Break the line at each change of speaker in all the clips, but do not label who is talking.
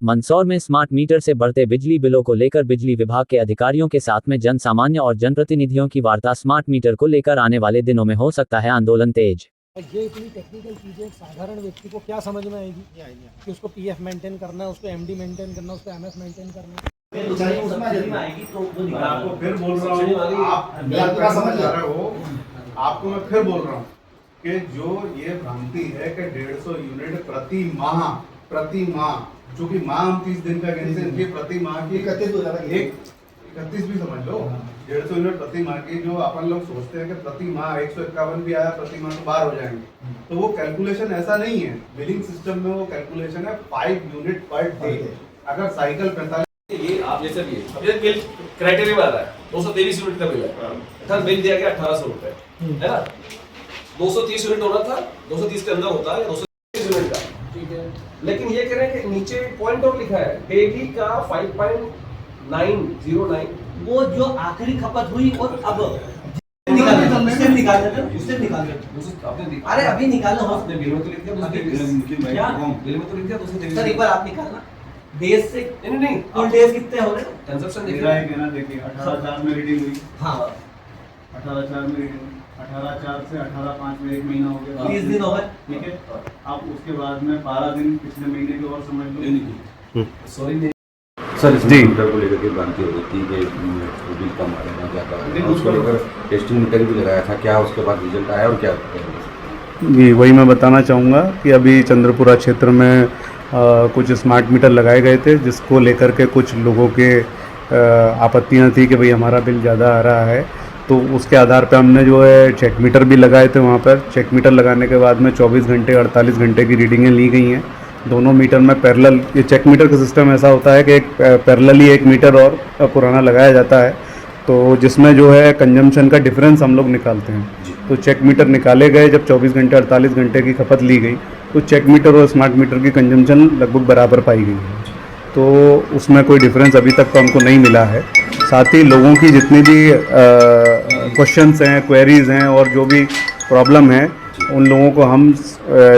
मंदसौर में smart meter से बढ़ते बिजली बिलों को लेकर बिजली विभाग के अधिकारियों के साथ में जन सामान्य और जनप्रतिनिधियों की वार्ता। स्मार्ट मीटर को लेकर आने वाले दिनों में हो सकता है आंदोलन तेज।
ये इतनी टेक्निकल चीज़ें एक साधारण व्यक्ति को क्या समझ में आएगी कि उसको पीएफ मेंटेन करना है, उसको एमडी मेंटेन करना है, उसको एमएफ मेंटेन करना है।
आपको फिर बोल रहा हूँ, आप क्या समझ रहे हो? आपको मैं फिर बोल रहा हूँ कि जो ये भ्रांति है कि 150 यूनिट प्रति माह जो कि माह हम 30 दिन का गिनते हैं, ये प्रति माह की 31 भी समझ लो, 150 यूनिट प्रति माह की जो अपन लोग सोचते हैं कि प्रति माह 151 भी आया प्रति माह तो बाहर हो जाएंगे, तो वो कैलकुलेशन ऐसा नहीं है। बिलिंग सिस्टम में वो कैलकुलेशन है 5 यूनिट पर डे। अगर साइकिल 45
ये आप जैसे भी है बिल क्राइटेरिया में आ रहा है 223 यूनिट का बिल है, अर्थात बिल दिया गया 1800 रुपए है ना। 230 यूनिट होना था, 230 के अंदर होता है 230 यूनिट का, ठीक है। लेकिन ये कह रहे हैं कि नीचे पॉइंट और लिखा है डेली का 5.909,
वो जो आखिरी खपत हुई और अब अरे अभी निकालना हो,
बिल में तो लिख दिया, बिल में तो लिख दिया 223।
सर एक बार आप निकालना डेज से, नहीं कुल डेज कितने हो रहे हैं
कंजप्शन
देख रहा है ना। देखिए 18/4 में रीडिंग हुई,
हाँ
18/4 में रीडिंग, 18/4 से 18/5 में 1 महीना हो गया,
30 दिन हो गए,
ठीक है। अब उसके बाद में 12 दिन पिछले महीने के और समझ लो।
सॉरी
सर, इस मीटर को लेकर के भ्रांति हो रही थी कि बिल कम आ रहा है, क्या कर रहे हैं, उसको लेकर टेस्टिंग मीटर भी लगाया था, क्या उसके बाद रिजल्ट आया और क्या
जी वही मैं बताना चाहूँगा कि अभी चंद्रपुरा क्षेत्र में कुछ स्मार्ट मीटर लगाए गए थे, जिसको लेकर के कुछ लोगों के आपत्तियाँ थी कि भाई हमारा बिल ज़्यादा आ रहा है। तो उसके आधार पे हमने जो है चेक मीटर भी लगाए थे। वहाँ पर चेक मीटर लगाने के बाद में 24 घंटे 48 घंटे की रीडिंगें ली गई हैं दोनों मीटर में पैरेलल। ये चेक मीटर का सिस्टम ऐसा होता है कि एक पैरेलली एक मीटर और पुराना लगाया जाता है, तो जिसमें जो है कंजम्पशन का डिफरेंस हम लोग निकालते हैं। तो चेक मीटर निकाले गए, जब 24 घंटे 48 घंटे की खपत ली गई तो चेक मीटर और स्मार्ट मीटर की कंजम्पशन लगभग बराबर पाई गई है। तो उसमें कोई डिफरेंस अभी तक तो हमको नहीं मिला है। साथ ही लोगों की जितनी भी क्वेश्चंस हैं, क्वेरीज़ हैं और जो भी प्रॉब्लम है, उन लोगों को हम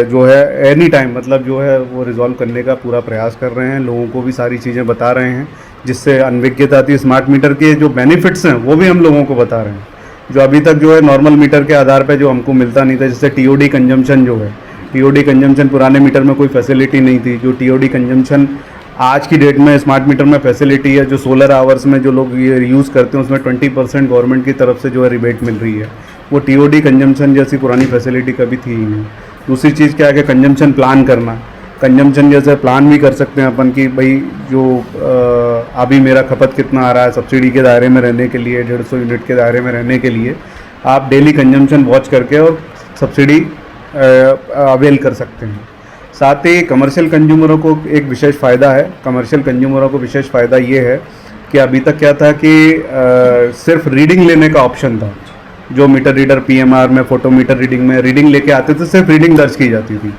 जो है एनी टाइम मतलब जो है वो रिजॉल्व करने का पूरा प्रयास कर रहे हैं। लोगों को भी सारी चीज़ें बता रहे हैं, जिससे अनभिज्ञता आती है। स्मार्ट मीटर के जो बेनिफिट्स हैं वो भी हम लोगों को बता रहे हैं, जो अभी तक जो है नॉर्मल मीटर के आधार पे जो हमको मिलता नहीं था। जैसे टीओडी कंजम्पशन जो है, टीओडी कंजम्पशन पुराने मीटर में कोई फैसिलिटी नहीं थी। जो टीओडी कंजम्पशन आज की डेट में स्मार्ट मीटर में फैसिलिटी है, जो सोलर आवर्स में जो लोग ये यूज़ करते हैं उसमें 20% गवर्नमेंट की तरफ से जो है रिबेट मिल रही है। वो टीओडी कंजम्पशन जैसी पुरानी फैसिलिटी कभी थी ही नहीं। दूसरी चीज़ क्या है कि कंजम्पशन प्लान करना, कंजम्पशन जैसे प्लान भी कर सकते हैं अपन कि भाई जो अभी मेरा खपत कितना आ रहा है, सब्सिडी के दायरे में रहने के लिए, 150 यूनिट के दायरे में रहने के लिए आप डेली कंजम्पशन वॉच करके और सब्सिडी अवेल कर सकते हैं। साथ ही कमर्शियल कंज्यूमरों को एक विशेष फ़ायदा है। कमर्शियल कंज्यूमरों को विशेष फ़ायदा ये है कि अभी तक क्या था कि सिर्फ रीडिंग लेने का ऑप्शन था। जो मीटर रीडर पीएमआर में, फोटोमीटर रीडिंग में रीडिंग लेके आते थे, सिर्फ रीडिंग दर्ज की जाती थी।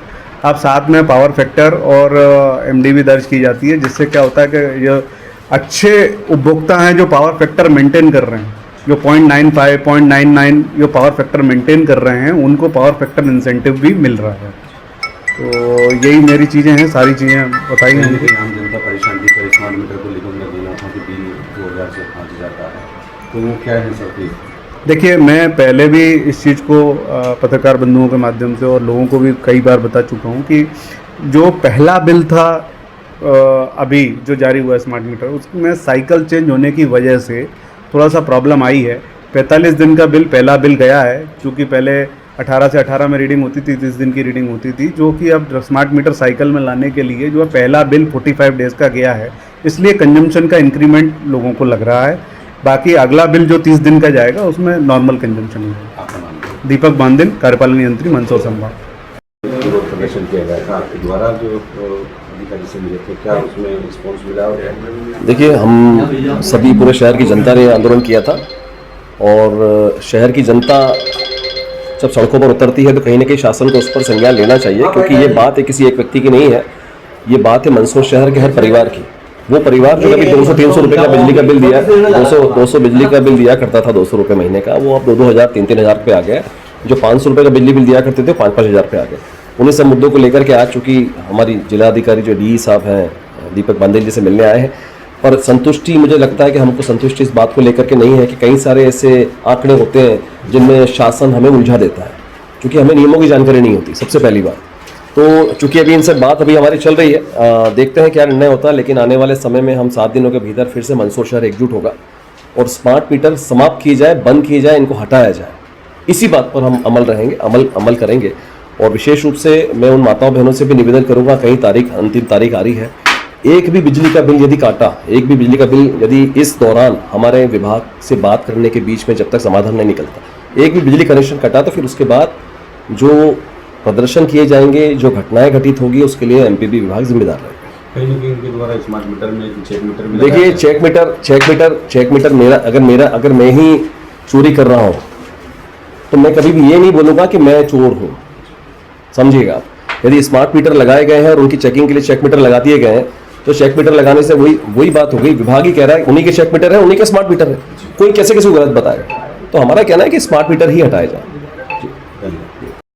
अब साथ में पावर फैक्टर और एमडी भी दर्ज की जाती है, जिससे क्या होता है कि ये अच्छे उपभोक्ता हैं जो पावर फैक्टर मेंटेन कर रहे हैं, जो 0.95, 0.99 जो पावर फैक्टर मेंटेन कर रहे हैं, उनको पावर फैक्टर इंसेंटिव भी मिल रहा है। तो यही मेरी चीज़ें हैं, सारी चीज़ें बताई हैं मुझे।
आम जनता परेशान थी सर, स्मार्ट मीटर को लेकर उन्हें देना था कि बिल 2000 से 5000 का है, तो वो क्या है सर?
देखिए, मैं पहले भी इस चीज़ को पत्रकार बंधुओं के माध्यम से और लोगों को भी कई बार बता चुका हूँ कि जो पहला बिल था अभी जो जारी हुआ है स्मार्ट मीटर, उसमें साइकिल चेंज होने की वजह से थोड़ा सा प्रॉब्लम आई है। 45 दिन का बिल पहला बिल गया है, क्योंकि पहले 18 से 18 में रीडिंग होती थी, 30 दिन की रीडिंग होती थी, जो कि अब स्मार्ट मीटर साइकिल में लाने के लिए जो है पहला बिल 45 डेज़ का गया है। इसलिए कंजम्पशन का इंक्रीमेंट लोगों को लग रहा है। बाकी अगला बिल जो 30 दिन का जाएगा उसमें नॉर्मल कंजम्पशन होगा। दीपक बांदिल, कार्यपालन यंत्री, मंदसौर संभाग।
प्रदर्शन किया गया था आपके द्वारा, जो अधिकारी से मिले थे, क्या उसमें रिस्पॉन्स मिला?
देखिए, हम सभी पूरे शहर की जनता ने आंदोलन किया था, और शहर की जनता जब सड़कों पर उतरती है तो कहीं ना कहीं शासन को उस पर संज्ञान लेना चाहिए, क्योंकि ये बात है किसी एक व्यक्ति की नहीं है, ये बात है मंदसौर शहर के हर परिवार की। वो परिवार जो कभी 200-300 रुपये का बिजली का बिल दिया, 200 बिजली का बिल दिया करता था 200 रुपये महीने का, वो अब 2-2 हज़ार 3-3 हज़ार रुपये आ गया। जो 500 रुपये का बिजली बिल दिया करते थे 5-5 हज़ार रुपये आ गए। उन्हीं सब मुद्दों को लेकर के आज चूँकि हमारी जिलाधिकारी जो डी साहब हैं दीपक बांदेल जी से मिलने आए हैं। पर संतुष्टि, मुझे लगता है कि हमको संतुष्टि इस बात को लेकर के नहीं है कि कई सारे ऐसे आंकड़े होते हैं जिनमें शासन हमें उलझा देता है, क्योंकि हमें नियमों की जानकारी नहीं होती, सबसे पहली बात। तो चूंकि अभी इनसे बात अभी हमारी चल रही है, देखते हैं क्या निर्णय होता है, लेकिन आने वाले समय में हम 7 दिनों के भीतर फिर से मंदसौर शहर एकजुट होगा और स्मार्ट मीटर समाप्त की जाए, बंद की जाए, इनको हटाया जाए। इसी बात पर हम अमल करेंगे। और विशेष रूप से मैं उन माताओं बहनों से भी निवेदन करूंगा, कई तारीख, अंतिम तारीख आ रही है, एक भी बिजली का बिल यदि काटा, एक भी बिजली का बिल यदि इस दौरान हमारे विभाग से बात करने के बीच में जब तक समाधान नहीं निकलता, एक भी बिजली कनेक्शन कटा, तो फिर उसके बाद जो प्रदर्शन किए जाएंगे, जो घटनाएं घटित होगी, उसके लिए एमपीबी विभाग जिम्मेदार रहेगा।
कहीं ना कहीं इनके द्वारा स्मार्ट मीटर में चेक मीटर भी
देखिए, चेक मीटर अगर मैं ही चोरी कर रहा हूँ तो मैं कभी भी ये नहीं बोलूँगा कि मैं चोर हूँ, समझिएगा आप। यदि स्मार्ट मीटर लगाए गए हैं और उनकी चेकिंग के लिए चेक मीटर लगा दिए गए हैं, तो चेक मीटर लगाने से वही बात हो गई, विभाग ही कह रहा है उन्हीं के चेक मीटर है, उन्हीं के स्मार्ट मीटर है, कोई कैसे किसी को गलत बताएगा। तो हमारा कहना है कि स्मार्ट मीटर ही हटाया जाए।